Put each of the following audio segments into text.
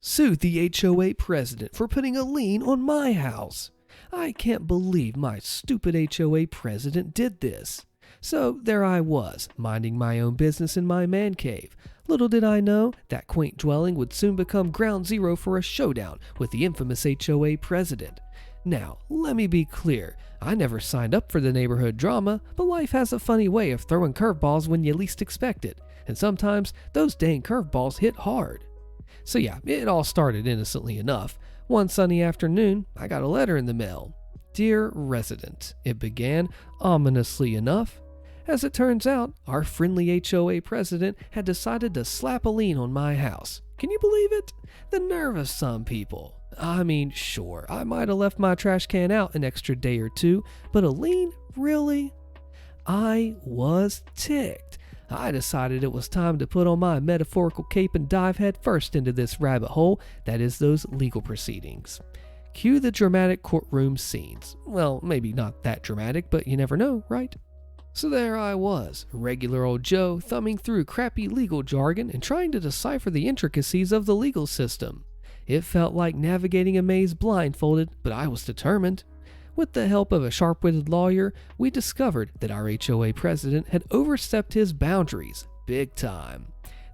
Sued the HOA president for putting a lien on my house. I can't believe my stupid HOA president did this. So there I was, minding my own business in my man cave. Little did I know that quaint dwelling would soon become ground zero for a showdown with the infamous HOA president. Now, let me be clear, I never signed up for the neighborhood drama, but life has a funny way of throwing curveballs when you least expect it, and sometimes those dang curveballs hit hard. So yeah, it all started innocently enough. One sunny afternoon, I got a letter in the mail. "Dear resident," it began, ominously enough. As it turns out, our friendly HOA president had decided to slap a lien on my house. Can you believe it? The nerve of some people. I mean, sure, I might have left my trash can out an extra day or two, but a lien? Really? I was ticked. I decided it was time to put on my metaphorical cape and dive head first into this rabbit hole that is those legal proceedings. Cue the dramatic courtroom scenes. Well, maybe not that dramatic, but you never know, right? So there I was, regular old Joe, thumbing through crappy legal jargon and trying to decipher the intricacies of the legal system. It felt like navigating a maze blindfolded, but I was determined. With the help of a sharp-witted lawyer, we discovered that our HOA president had overstepped his boundaries, big time.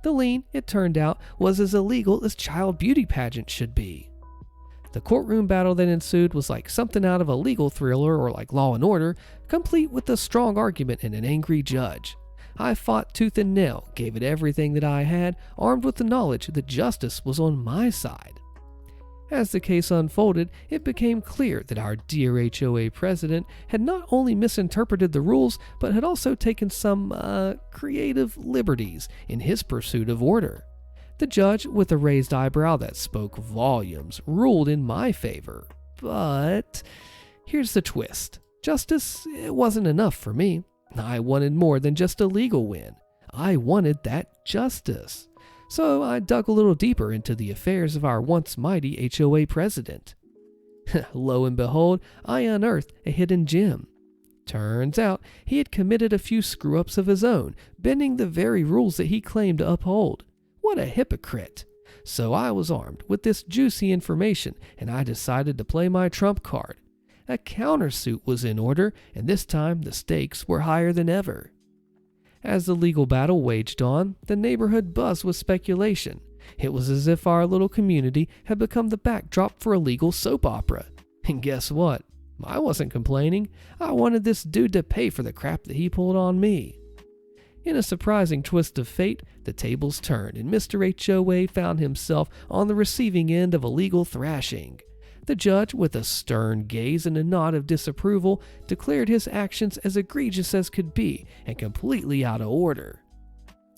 The lien, it turned out, was as illegal as child beauty pageants should be. The courtroom battle that ensued was like something out of a legal thriller or like Law and Order, complete with a strong argument and an angry judge. I fought tooth and nail, gave it everything that I had, armed with the knowledge that justice was on my side. As the case unfolded, it became clear that our dear HOA president had not only misinterpreted the rules, but had also taken some, creative liberties in his pursuit of order. The judge, with a raised eyebrow that spoke volumes, ruled in my favor. But here's the twist. Justice, it wasn't enough for me. I wanted more than just a legal win. I wanted that justice. So I dug a little deeper into the affairs of our once mighty HOA president. Lo and behold, I unearthed a hidden gem. Turns out he had committed a few screw-ups of his own, bending the very rules that he claimed to uphold. What a hypocrite! So I was armed with this juicy information, and I decided to play my trump card. A countersuit was in order, and this time the stakes were higher than ever. As the legal battle waged on, the neighborhood buzzed with speculation. It was as if our little community had become the backdrop for a legal soap opera. And guess what? I wasn't complaining. I wanted this dude to pay for the crap that he pulled on me. In a surprising twist of fate, the tables turned and Mr. HOA found himself on the receiving end of a legal thrashing. The judge, with a stern gaze and a nod of disapproval, declared his actions as egregious as could be and completely out of order.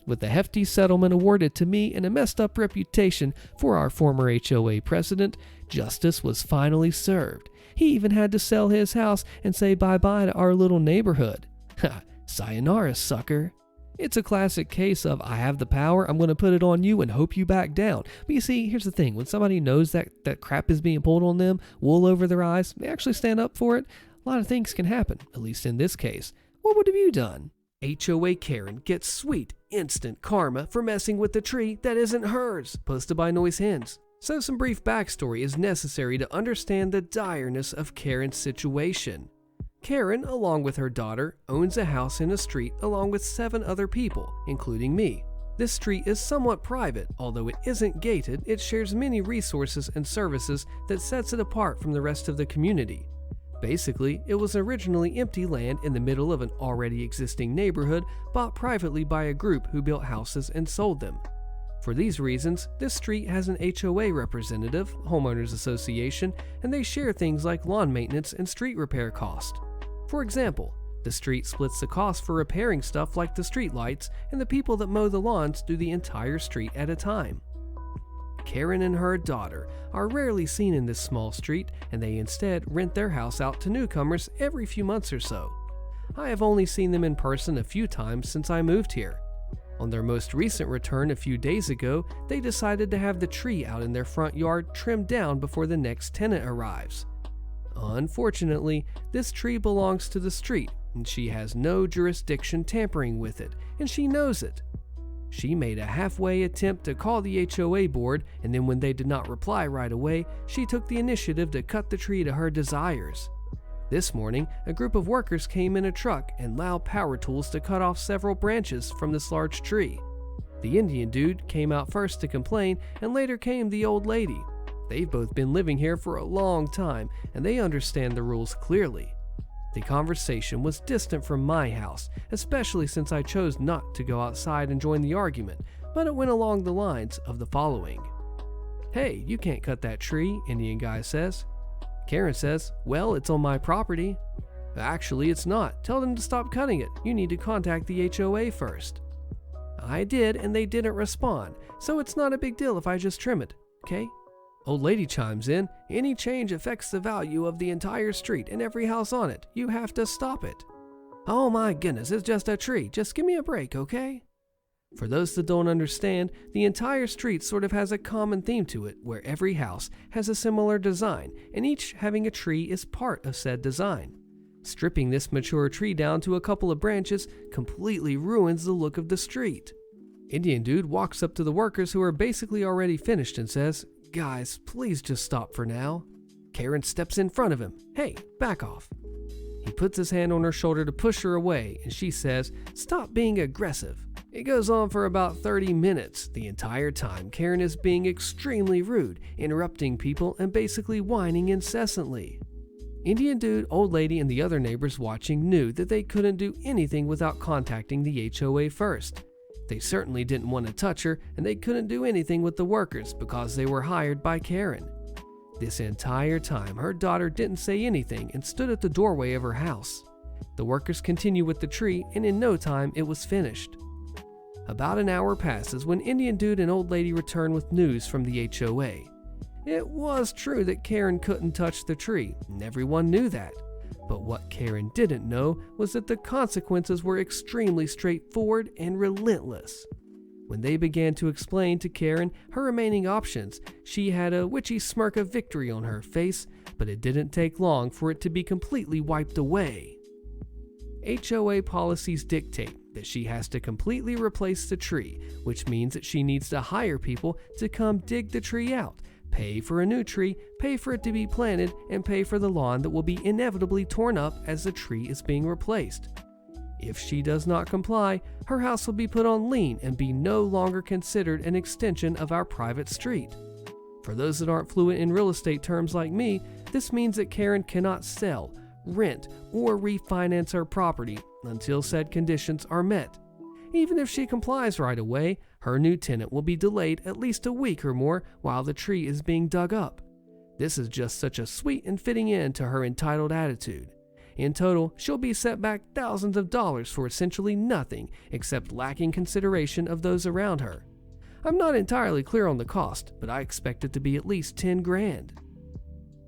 With a hefty settlement awarded to me and a messed up reputation for our former HOA president, justice was finally served. He even had to sell his house and say bye-bye to our little neighborhood. Ha, sayonara, sucker. It's a classic case of, I have the power, I'm going to put it on you and hope you back down. But you see, here's the thing. When somebody knows that crap is being pulled on them, wool over their eyes, they actually stand up for it, a lot of things can happen, at least in this case. What would have you done? HOA Karen gets sweet, instant karma for messing with the tree that isn't hers, posted by Noise Hens. So some brief backstory is necessary to understand the direness of Karen's situation. Karen, along with her daughter, owns a house in a street along with 7 other people, including me. This street is somewhat private, although it isn't gated, it shares many resources and services that sets it apart from the rest of the community. Basically, it was originally empty land in the middle of an already existing neighborhood bought privately by a group who built houses and sold them. For these reasons, this street has an HOA representative, homeowners association, and they share things like lawn maintenance and street repair cost. For example, the street splits the cost for repairing stuff like the street lights, and the people that mow the lawns do the entire street at a time. Karen and her daughter are rarely seen in this small street, and they instead rent their house out to newcomers every few months or so. I have only seen them in person a few times since I moved here. On their most recent return a few days ago, they decided to have the tree out in their front yard trimmed down before the next tenant arrives. Unfortunately, this tree belongs to the street, and she has no jurisdiction tampering with it, and she knows it. She made a halfway attempt to call the HOA board, and then when they did not reply right away, she took the initiative to cut the tree to her desires. This morning, a group of workers came in a truck and loud power tools to cut off several branches from this large tree. The Indian dude came out first to complain, and later came the old lady. They've both been living here for a long time, and they understand the rules clearly. The conversation was distant from my house, especially since I chose not to go outside and join the argument, but it went along the lines of the following. "Hey, you can't cut that tree," Indian guy says. Karen says, "Well, it's on my property." "Actually, it's not. Tell them to stop cutting it. You need to contact the HOA first." I did, and they didn't respond, so it's not a big deal if I just trim it, okay? Old lady chimes in, "Any change affects the value of the entire street and every house on it. You have to stop it." "Oh my goodness, it's just a tree. Just give me a break, okay?" For those that don't understand, the entire street sort of has a common theme to it, where every house has a similar design, and each having a tree is part of said design. Stripping this mature tree down to a couple of branches completely ruins the look of the street. Indian dude walks up to the workers who are basically already finished and says, "Guys, please just stop for now." Karen steps in front of him. "Hey, back off." He puts his hand on her shoulder to push her away, and she says, "Stop being aggressive." It goes on for about 30 minutes. The entire time, Karen is being extremely rude, interrupting people and basically whining incessantly. Indian dude, old lady, and the other neighbors watching knew that they couldn't do anything without contacting the HOA first. They certainly didn't want to touch her, and they couldn't do anything with the workers because they were hired by Karen. This entire time, her daughter didn't say anything and stood at the doorway of her house. The workers continue with the tree, and in no time it was finished. About an hour passes when Indian dude and old lady return with news from the HOA. It was true that Karen couldn't touch the tree, and everyone knew that. But what Karen didn't know was that the consequences were extremely straightforward and relentless. When they began to explain to Karen her remaining options, she had a witchy smirk of victory on her face, but it didn't take long for it to be completely wiped away. HOA policies dictate that she has to completely replace the tree, which means that she needs to hire people to come dig the tree out, pay for a new tree, pay for it to be planted, and pay for the lawn that will be inevitably torn up as the tree is being replaced. If she does not comply, her house will be put on lien and be no longer considered an extension of our private street. For those that aren't fluent in real estate terms like me, this means that Karen cannot sell, rent, or refinance her property until said conditions are met. Even if she complies right away, her new tenant will be delayed at least a week or more while the tree is being dug up. This is just such a sweet and fitting end to her entitled attitude. In total, she'll be set back thousands of dollars for essentially nothing except lacking consideration of those around her. I'm not entirely clear on the cost, but I expect it to be at least 10 grand.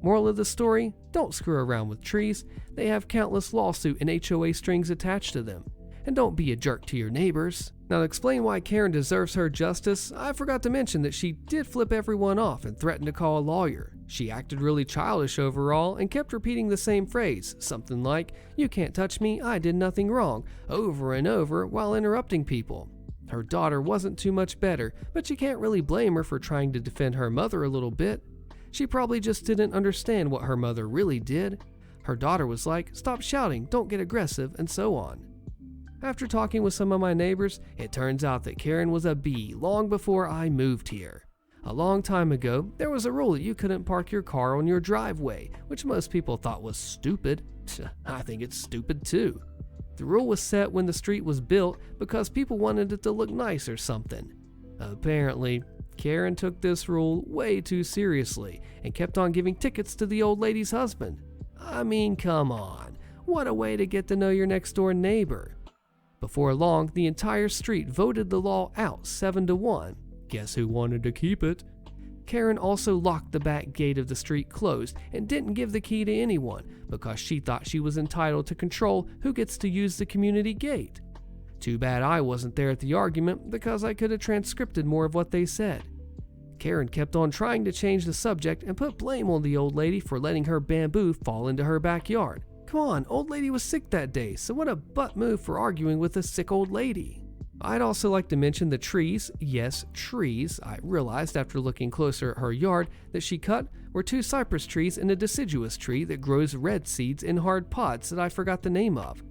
Moral of the story, don't screw around with trees. They have countless lawsuit and HOA strings attached to them. And don't be a jerk to your neighbors. Now to explain why Karen deserves her justice, I forgot to mention that she did flip everyone off and threatened to call a lawyer. She acted really childish overall and kept repeating the same phrase, something like, "You can't touch me, I did nothing wrong," over and over while interrupting people. Her daughter wasn't too much better, but you can't really blame her for trying to defend her mother a little bit. She probably just didn't understand what her mother really did. Her daughter was like, "Stop shouting, don't get aggressive," and so on. After talking with some of my neighbors, it turns out that Karen was a bee long before I moved here. A long time ago, there was a rule that you couldn't park your car on your driveway, which most people thought was stupid. I think it's stupid too. The rule was set when the street was built because people wanted it to look nice or something. Apparently, Karen took this rule way too seriously and kept on giving tickets to the old lady's husband. I mean, come on. What a way to get to know your next door neighbor. Before long, the entire street voted the law out 7-1. Guess who wanted to keep it? Karen also locked the back gate of the street closed and didn't give the key to anyone because she thought she was entitled to control who gets to use the community gate. Too bad I wasn't there at the argument because I could have transcribed more of what they said. Karen kept on trying to change the subject and put blame on the old lady for letting her bamboo fall into her backyard. Come on, old lady was sick that day, so what a butt move for arguing with a sick old lady. I'd also like to mention the trees. Yes, trees. I realized after looking closer at her yard that she cut were 2 cypress trees and a deciduous tree that grows red seeds in hard pods that I forgot the name of.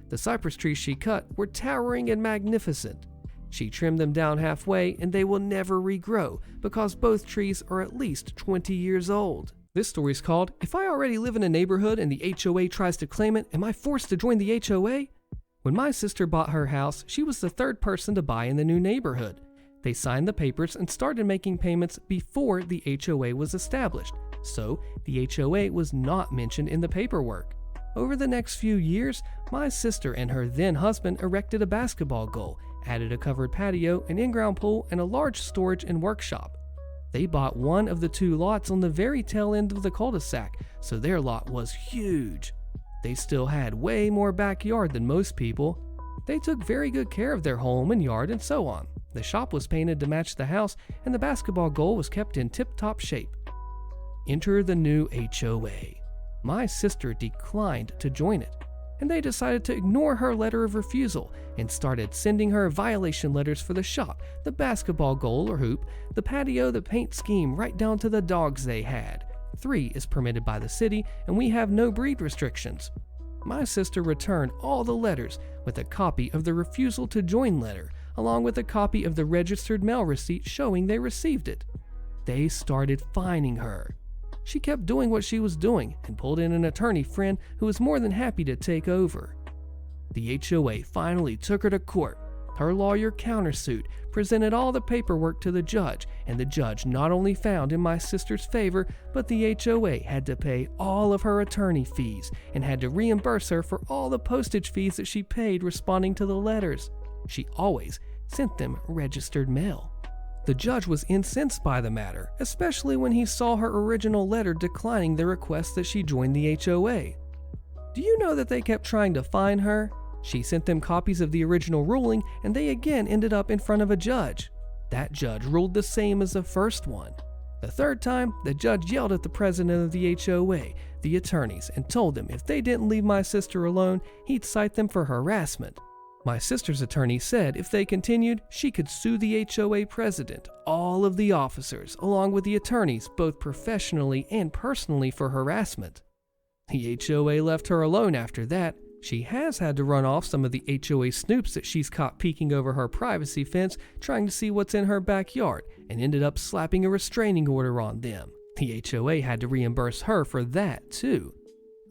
The cypress trees she cut were towering and magnificent. She trimmed them down halfway and they will never regrow because both trees are at least 20 years old. This story is called, "If I already live in a neighborhood and the HOA tries to claim it, am I forced to join the HOA?" When my sister bought her house, she was the 3rd person to buy in the new neighborhood. They signed the papers and started making payments before the HOA was established, so the HOA was not mentioned in the paperwork. Over the next few years, my sister and her then husband erected a basketball goal, added a covered patio, an in-ground pool, and a large storage and workshop. They bought one of the 2 lots on the very tail end of the cul-de-sac, so their lot was huge. They still had way more backyard than most people. They took very good care of their home and yard and so on. The shop was painted to match the house, and the basketball goal was kept in tip-top shape. Enter the new HOA. My sister declined to join it, and they decided to ignore her letter of refusal and started sending her violation letters for the shop, the basketball goal or hoop, the patio, the paint scheme, right down to the dogs they had. 3 is permitted by the city, and we have no breed restrictions. My sister returned all the letters with a copy of the refusal to join letter, along with a copy of the registered mail receipt showing they received it. They started fining her. She kept doing what she was doing and pulled in an attorney friend who was more than happy to take over. The HOA finally took her to court. Her lawyer countersued, presented all the paperwork to the judge, and the judge not only found in my sister's favor, but the HOA had to pay all of her attorney fees and had to reimburse her for all the postage fees that she paid responding to the letters. She always sent them registered mail. The judge was incensed by the matter, especially when he saw her original letter declining the request that she join the HOA. Do you know that they kept trying to fine her? She sent them copies of the original ruling, and they again ended up in front of a judge. That judge ruled the same as the first one. The 3rd time, the judge yelled at the president of the HOA, the attorneys, and told them if they didn't leave my sister alone, he'd cite them for harassment. My sister's attorney said if they continued, she could sue the HOA president, all of the officers, along with the attorneys, both professionally and personally for harassment. The HOA left her alone after that. She has had to run off some of the HOA snoops that she's caught peeking over her privacy fence trying to see what's in her backyard and ended up slapping a restraining order on them. The HOA had to reimburse her for that too.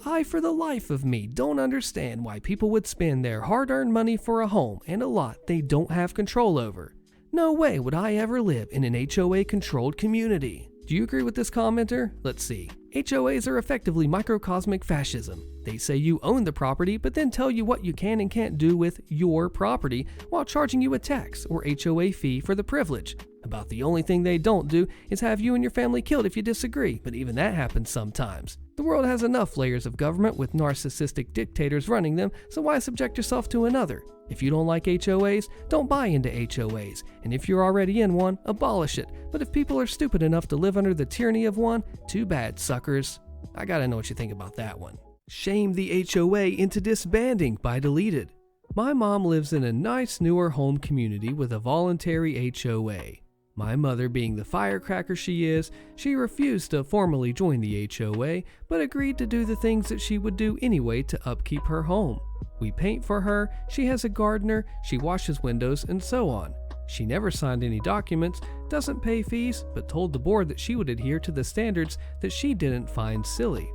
I, for the life of me, don't understand why people would spend their hard-earned money for a home and a lot they don't have control over. No way would I ever live in an HOA-controlled community. Do you agree with this commenter? Let's see. HOAs are effectively microcosmic fascism. They say you own the property, but then tell you what you can and can't do with your property while charging you a tax or HOA fee for the privilege. About the only thing they don't do is have you and your family killed if you disagree, but even that happens sometimes. The world has enough layers of government with narcissistic dictators running them, so why subject yourself to another? If you don't like HOAs, don't buy into HOAs, and if you're already in one, abolish it. But if people are stupid enough to live under the tyranny of one, too bad, suckers. I gotta know what you think about that one. Shame the HOA into disbanding by deleted. My mom lives in a nice newer home community with a voluntary HOA. My mother, being the firecracker she is, she refused to formally join the HOA, but agreed to do the things that she would do anyway to upkeep her home. We paint for her, she has a gardener, she washes windows, and so on. She never signed any documents, doesn't pay fees, but told the board that she would adhere to the standards that she didn't find silly.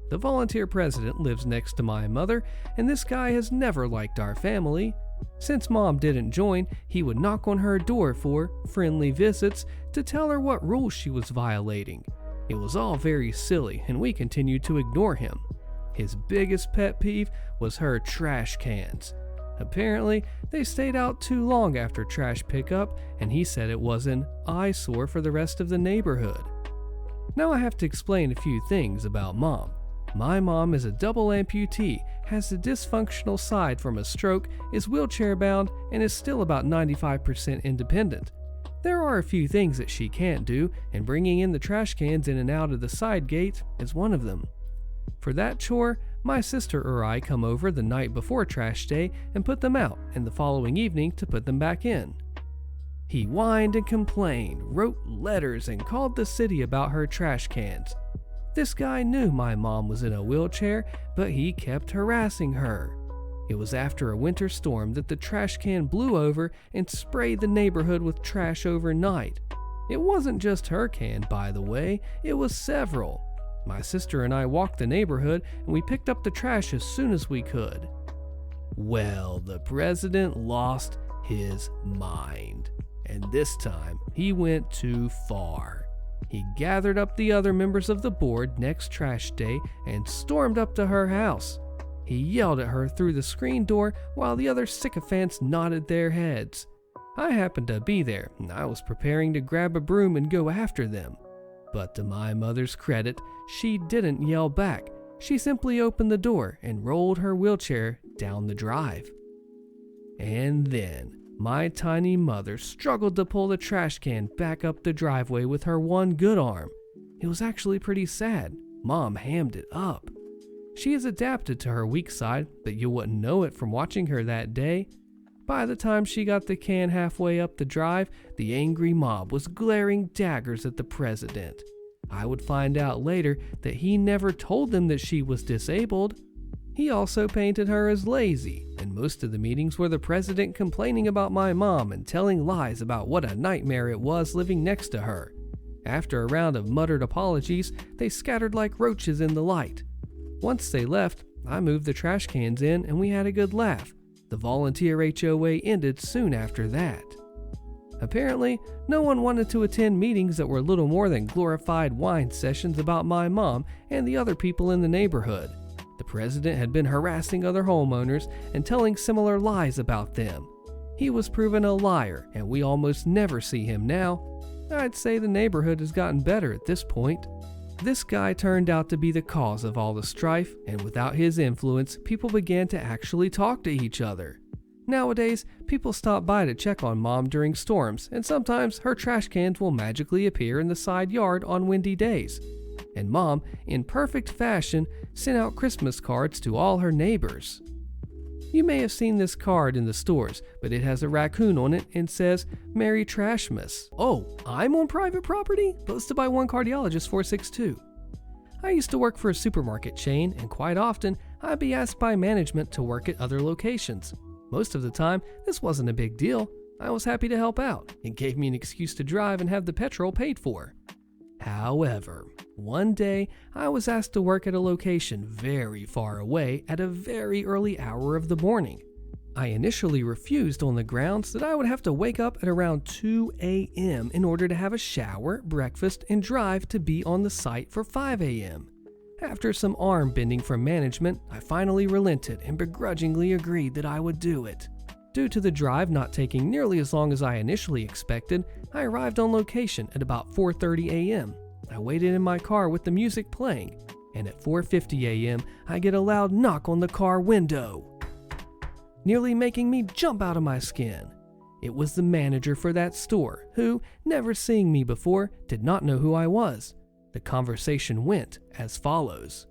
The volunteer president lives next to my mother, and this guy has never liked our family. Since Mom didn't join, he would knock on her door for friendly visits to tell her what rules she was violating. It was all very silly, and we continued to ignore him. His biggest pet peeve was her trash cans. Apparently, they stayed out too long after trash pickup, and he said it was an eyesore for the rest of the neighborhood. Now I have to explain a few things about Mom. My mom is a double amputee, has a dysfunctional side from a stroke, is wheelchair bound, and is still about 95% independent. There are a few things that she can't do, and bringing in the trash cans in and out of the side gate is one of them. For that chore, my sister or I come over the night before trash day and put them out, and the following evening to put them back in. He whined and complained, wrote letters, and called the city about her trash cans. This guy knew my mom was in a wheelchair, but he kept harassing her. It was after a winter storm that the trash can blew over and sprayed the neighborhood with trash overnight. It wasn't just her can, by the way, it was several. My sister and I walked the neighborhood and we picked up the trash as soon as we could. Well, the president lost his mind. And this time, he went too far. He gathered up the other members of the board next trash day and stormed up to her house. He yelled at her through the screen door while the other sycophants nodded their heads. I happened to be there, and I was preparing to grab a broom and go after them. But to my mother's credit, she didn't yell back. She simply opened the door and rolled her wheelchair down the drive. And then, my tiny mother struggled to pull the trash can back up the driveway with her one good arm. It was actually pretty sad. Mom hammed it up. She has adapted to her weak side, but you wouldn't know it from watching her that day. By the time she got the can halfway up the drive, the angry mob was glaring daggers at the president. I would find out later that he never told them that she was disabled. He also painted her as lazy, and most of the meetings were the president complaining about my mom and telling lies about what a nightmare it was living next to her. After a round of muttered apologies, they scattered like roaches in the light. Once they left, I moved the trash cans in and we had a good laugh. The volunteer HOA ended soon after that. Apparently, no one wanted to attend meetings that were little more than glorified whine sessions about my mom and the other people in the neighborhood. The president had been harassing other homeowners and telling similar lies about them. He was proven a liar, and we almost never see him now. I'd say the neighborhood has gotten better at this point. This guy turned out to be the cause of all the strife, and without his influence, people began to actually talk to each other. Nowadays, people stop by to check on Mom during storms, and sometimes her trash cans will magically appear in the side yard on windy days. And Mom, in perfect fashion, sent out Christmas cards to all her neighbors. You may have seen this card in the stores, but it has a raccoon on it and says, "Merry Trashmas." Oh, I'm on private property? Posted by one cardiologist 462. I used to work for a supermarket chain, and quite often, I'd be asked by management to work at other locations. Most of the time, this wasn't a big deal. I was happy to help out. It gave me an excuse to drive and have the petrol paid for. However, one day I was asked to work at a location very far away at a very early hour of the morning. I initially refused on the grounds that I would have to wake up at around 2 a.m. in order to have a shower, breakfast, and drive to be on the site for 5 a.m. After some arm bending from management, I finally relented and begrudgingly agreed that I would do it. Due to the drive not taking nearly as long as I initially expected, I arrived on location at about 4:30 a.m. I waited in my car with the music playing, and at 4:50 a.m. I get a loud knock on the car window, nearly making me jump out of my skin. It was the manager for that store, who, never seeing me before, did not know who I was. The conversation went as follows.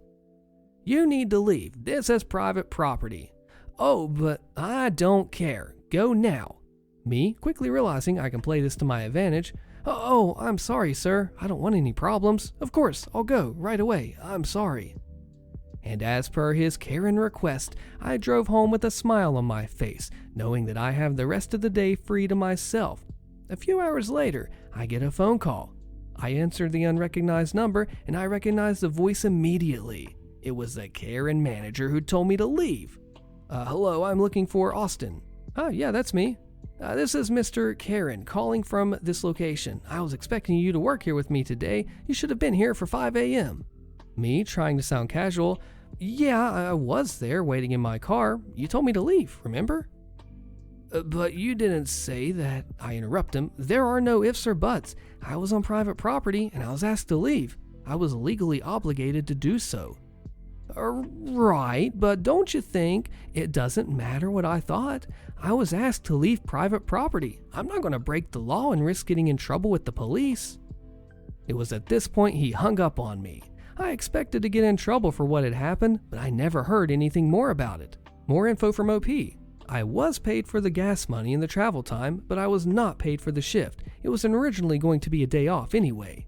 "You need to leave. This is private property." "Oh, but I don't care. Go now." Me, quickly realizing I can play this to my advantage. "Oh, I'm sorry, sir. I don't want any problems. Of course, I'll go right away. I'm sorry." And as per his Karen request, I drove home with a smile on my face, knowing that I have the rest of the day free to myself. A few hours later, I get a phone call. I answered the unrecognized number, and I recognized the voice immediately. It was the Karen manager who told me to leave. "Hello, I'm looking for Austin." "Oh, yeah, that's me." "This is Mr. Karen calling from this location. I was expecting you to work here with me today. You should have been here for 5 a.m. Me, trying to sound casual. "Yeah, I was there waiting in my car. You told me to leave, remember?" "But you didn't say that." I interrupt him. "There are no ifs or buts. I was on private property and I was asked to leave. I was legally obligated to do so." "Right, but don't you think it doesn't matter what I thought? I was asked to leave private property. I'm not going to break the law and risk getting in trouble with the police." It was at this point he hung up on me. I expected to get in trouble for what had happened, but I never heard anything more about it. More info from OP. I was paid for the gas money and the travel time, but I was not paid for the shift. It was originally going to be a day off anyway.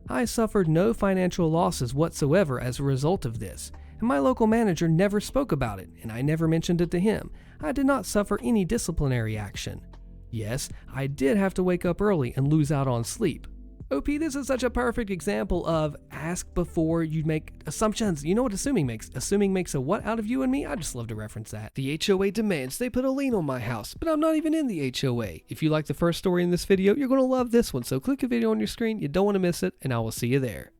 I suffered no financial losses whatsoever as a result of this, and my local manager never spoke about it, and I never mentioned it to him. I did not suffer any disciplinary action. Yes, I did have to wake up early and lose out on sleep. OP, this is such a perfect example of ask before you make assumptions. You know what assuming makes? Assuming makes a what out of you and me? I just love to reference that. The HOA demands they put a lien on my house, but I'm not even in the HOA. If you like the first story in this video, you're going to love this one, so click a video on your screen. You don't want to miss it, and I will see you there.